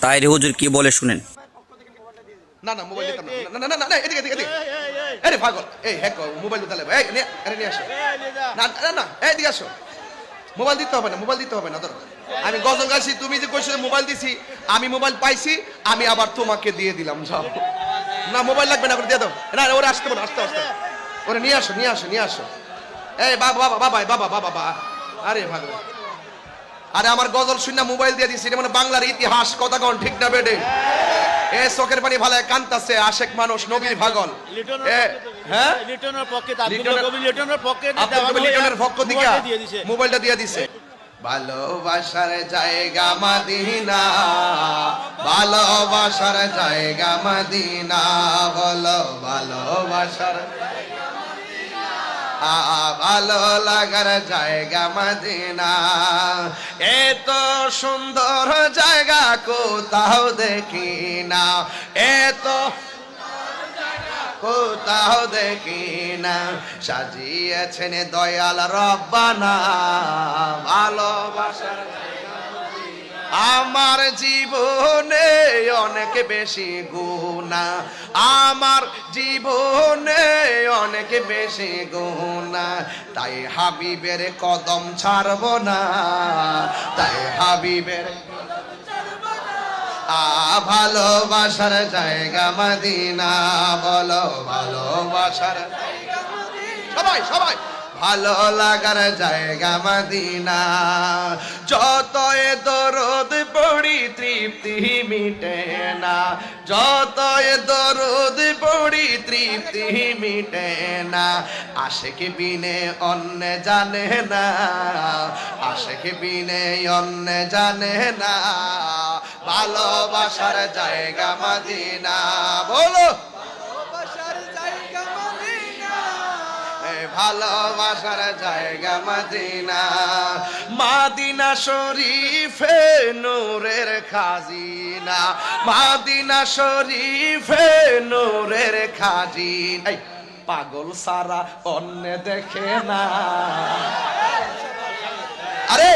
তাইরে হুজুর কি বলে শুনেন। না না মোবাইল দিতাম না, না না না না এদিকে এদিকে এদিকে, আরে পাগল, এই হ্যাক মোবাইল দিতে হবে, এই নে আরে নিয়ে আসো, না না না এদিকে আসো, মোবাইল দিতে হবে না, মোবাইল দিতে হবে না, ধরো আমি গজল গাইছি, তুমি যে কইছো মোবাইল দিছি, আমি মোবাইল পাইছি, আমি আবার তোমাকে দিয়ে দিলাম, যাও না মোবাইল লাগবে না, করে দিয়ে দাও, না ওরে আসতে বলো, আসতে আসতে ওরে নিয়ে আসো নিয়ে আসো নিয়ে আসো, এই বাবা বাবা বাবা বাবা বাবা বাবা, আরে ভাগো, আরে আমার গজল শুনে মোবাইল দিয়ে দিছি, এটা মানে বাংলার ইতিহাস, কথা কোন ঠিক না বেডে, এ চোখের পানি ভালায় কান্তাছে আশেক মানুষ নবীর পাগল, হ্যাঁ লিটনের পক্ষে আব্দুল কবি লিটনের পক্ষে লিটনের পক্ষ থেকে মোবাইলটা দিয়ে দিছে। ভালোবাসার জায়গা মদিনা, ভালোবাসার জায়গা মদিনা, বলো ভালোবাসার ভালো লাগার জায়গা মদিনা, এত সুন্দর জায়গা কোথাও দেখি না, এত কোথাও দেখি না, সাজিয়েছেন দয়াল রব্বানা ভালোবাসার, আমার জীবনে অনেক বেশি গুনাহ, আমার জীবনে অনেক বেশি গুনাহ, তাই হাবিবের কদম ছাড়ব না, তাই হাবিবের ভালোবাসার জায়গা মদিনা, বলো ভালোবাসার সবাই সবাই ভালো লাগার জায়গা মদিনা, যতই দরদ পড়ি তৃপ্তি মিটে না, যতই দরদ পড়ি তৃপ্তি মিটে না, আশেক বিনে অন্য জানে না, আশেক বিনে অন্য জানে না, ভালোবাসার জায়গা মদিনা, বলো ভালোবাসার জায়গা মদিনা, মদিনা শরীফে নূরের খাজিনা, মদিনা শরীফে নূরের খাজিনা, পাগল সারা অন্য দেখে না, আরে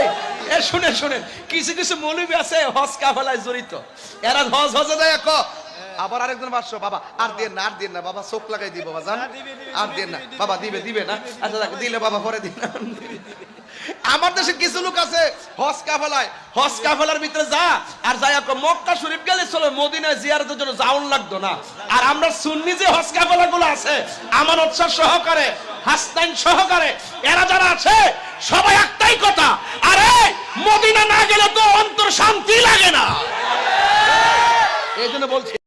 এ শুনে শুনেন, কিছু কিছু মৌলবী আছে হজ কাফেলায় জড়িত, এরা হজ হজে যায় এক, আবার আরেকজন বাসো বাবা আর দিয়ে না, আর দিয়ে না বাবা, চোখ লাগাই দিব বাবা, জান আর দিয়ে না বাবা, দিবে দিবে না, আচ্ছা দিলে বাবা পরে দিন। আমার দেশে কিছু লোক আছে হজ কাফেলায়, হজ কাফেলার ভিতরে যা আর যাই মক্কা শরীফ গেলে চলো, মদিনায় জিয়ারতের জন্য যাওন লাগতো না, আর আমরা সুন্নি যে হজ কাফেলা গুলো আছে আমানত সহকারে হাসনাইন সহকারে এরা যারা আছে সবাই একটাই কথা, আরে মদিনা না গেলে তো অন্তর শান্তি লাগে না, এই জন্য বলছি।